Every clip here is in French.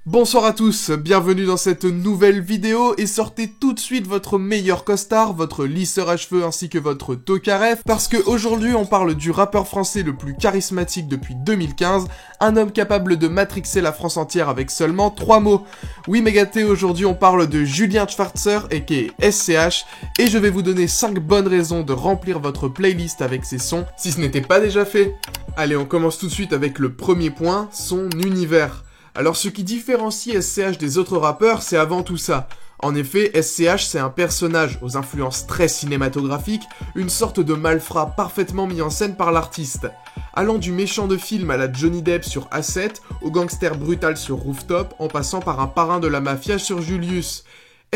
Bonsoir à tous, bienvenue dans cette nouvelle vidéo et sortez tout de suite votre meilleur costard, votre lisseur à cheveux ainsi que votre tocaref parce que aujourd'hui on parle du rappeur français le plus charismatique depuis 2015, un homme capable de matrixer la France entière avec seulement 3 mots. Oui mes gâtés, aujourd'hui on parle de Julien Schwarzer aka SCH et je vais vous donner 5 bonnes raisons de remplir votre playlist avec ses sons si ce n'était pas déjà fait. Allez, on commence tout de suite avec le premier point, son univers. Alors ce qui différencie SCH des autres rappeurs, c'est avant tout ça. En effet, SCH c'est un personnage aux influences très cinématographiques, une sorte de malfrat parfaitement mis en scène par l'artiste. Allant du méchant de film à la Johnny Depp sur A7, au gangster brutal sur Rooftop, en passant par un parrain de la mafia sur Julius.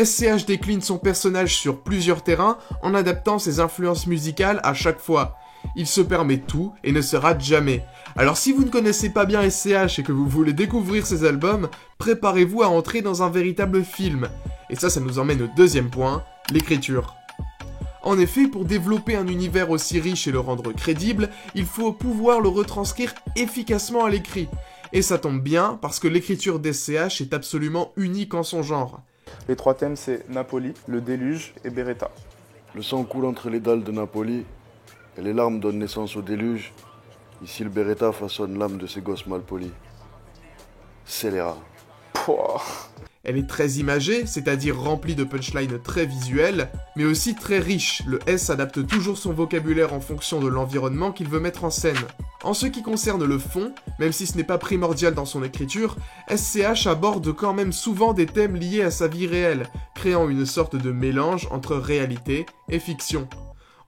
SCH décline son personnage sur plusieurs terrains en adaptant ses influences musicales à chaque fois. Il se permet tout et ne se rate jamais. Alors si vous ne connaissez pas bien SCH et que vous voulez découvrir ses albums, préparez-vous à entrer dans un véritable film. Et ça nous emmène au deuxième point, l'écriture. En effet, pour développer un univers aussi riche et le rendre crédible, il faut pouvoir le retranscrire efficacement à l'écrit. Et ça tombe bien parce que l'écriture d'SCH est absolument unique en son genre. Les 3 thèmes c'est Napoli, le déluge et Beretta. Le sang coule entre les dalles de Napoli. Et les larmes donnent naissance au déluge. Ici, le Beretta façonne l'âme de ces gosses mal polis. Scélérat. Pouah. Elle est très imagée, c'est-à-dire remplie de punchlines très visuelles, mais aussi très riche. Le S adapte toujours son vocabulaire en fonction de l'environnement qu'il veut mettre en scène. En ce qui concerne le fond, même si ce n'est pas primordial dans son écriture, SCH aborde quand même souvent des thèmes liés à sa vie réelle, créant une sorte de mélange entre réalité et fiction.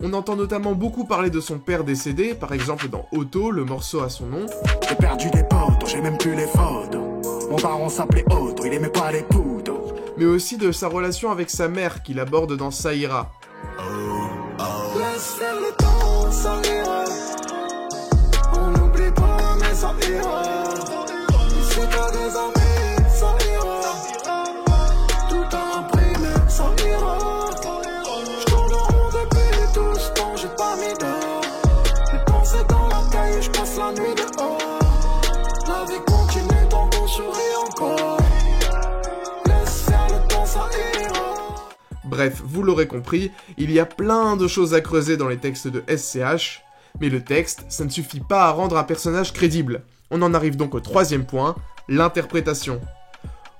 On entend notamment beaucoup parler de son père décédé, par exemple dans Otto, le morceau à son nom. J'ai perdu des potes, j'ai même plus les photos. Mon baron s'appelait Otto, il aimait pas les poudres. Mais aussi de sa relation avec sa mère qu'il aborde dans Ça ira. Laisse faire le temps, ça ira. On n'oublie pas, mais ça ira. Si t'as des amis, ça ira. Tout a imprimé, ça ira. La nuit dehors, la vie continue tant qu'on sourit encore. Laisse faire le temps, ça ira. Bref, vous l'aurez compris, il y a plein de choses à creuser dans les textes de SCH, mais le texte, ça ne suffit pas à rendre un personnage crédible. On en arrive donc au troisième point, l'interprétation.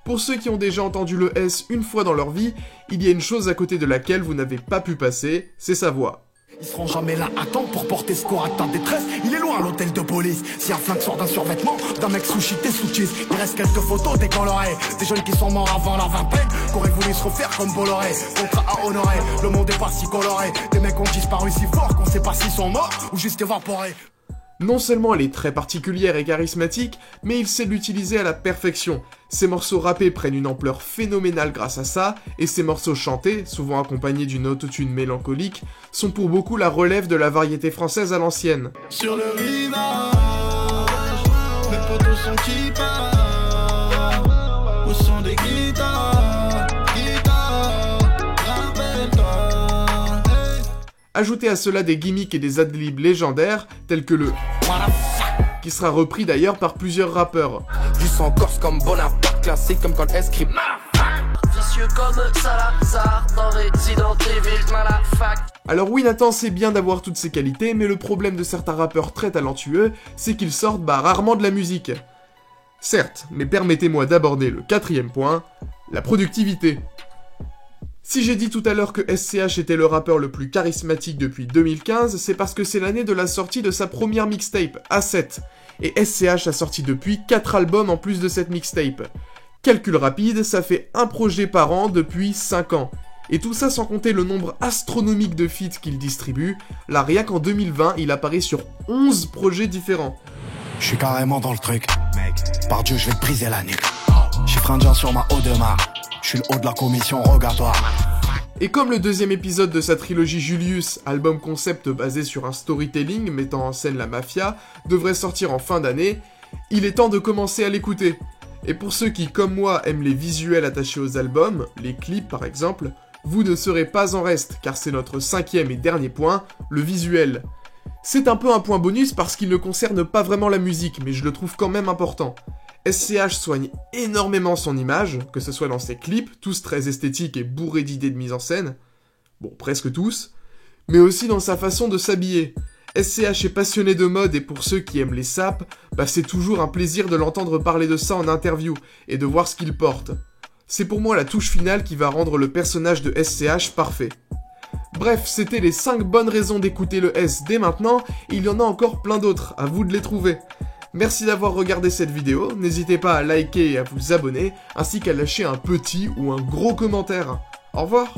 Pour ceux qui ont déjà entendu le S une fois dans leur vie, il y a une chose à côté de laquelle vous n'avez pas pu passer, c'est sa voix. Ils seront jamais là à temps pour porter secours à ta détresse. Il est loin l'hôtel de police. Si un flingue sort d'un survêtement, d'un mec sous shit et sous cheese, il reste quelques photos décolorées. Des jeunes qui sont morts avant la vingtaine, qu'auraient voulu se refaire comme Bolloré. Contrat à honorer, le monde est pas si coloré. Des mecs ont disparu si fort qu'on sait pas s'ils sont morts ou juste évaporés. Non seulement elle est très particulière et charismatique, mais il sait l'utiliser à la perfection. Ses morceaux rappés prennent une ampleur phénoménale grâce à ça, et ses morceaux chantés, souvent accompagnés d'une autotune mélancolique, sont pour beaucoup la relève de la variété française à l'ancienne. Sur le rivage, mes potos sont qui part, au son des guitares, rappelle-toi. Ajoutez à cela des gimmicks et des adlibs légendaires, tels que le qui sera repris d'ailleurs par plusieurs rappeurs. Du sang corse comme Bonaparte, classique comme quand Escript. Vicieux comme Salazar dans Resident Evil, malafak. Alors oui, Nathan, c'est bien d'avoir toutes ces qualités, mais le problème de certains rappeurs très talentueux, c'est qu'ils sortent rarement de la musique. Certes, mais permettez-moi d'aborder le quatrième point, la productivité. Si j'ai dit tout à l'heure que SCH était le rappeur le plus charismatique depuis 2015, c'est parce que c'est l'année de la sortie de sa première mixtape, A7. Et SCH a sorti depuis 4 albums en plus de cette mixtape. Calcul rapide, ça fait un projet par an depuis 5 ans. Et tout ça sans compter le nombre astronomique de feats qu'il distribue. Là, rien qu'en 2020, il apparaît sur 11 projets différents. Je suis carrément dans le truc, mec. Par Dieu, je vais te briser la nuque. Chiffre indien sur ma Audemars. Je suis le haut de la commission rogatoire. Et comme le deuxième épisode de sa trilogie Julius, album concept basé sur un storytelling mettant en scène la mafia, devrait sortir en fin d'année, il est temps de commencer à l'écouter. Et pour ceux qui, comme moi, aiment les visuels attachés aux albums, les clips par exemple, vous ne serez pas en reste, car c'est notre 5e et dernier point, le visuel. C'est un peu un point bonus parce qu'il ne concerne pas vraiment la musique, mais je le trouve quand même important. SCH soigne énormément son image, que ce soit dans ses clips, tous très esthétiques et bourrés d'idées de mise en scène, bon, presque tous, mais aussi dans sa façon de s'habiller. SCH est passionné de mode et pour ceux qui aiment les sapes, bah c'est toujours un plaisir de l'entendre parler de ça en interview et de voir ce qu'il porte. C'est pour moi la touche finale qui va rendre le personnage de SCH parfait. Bref, c'était les 5 bonnes raisons d'écouter le S dès maintenant, et il y en a encore plein d'autres, à vous de les trouver. Merci d'avoir regardé cette vidéo, n'hésitez pas à liker et à vous abonner, ainsi qu'à lâcher un petit ou un gros commentaire. Au revoir.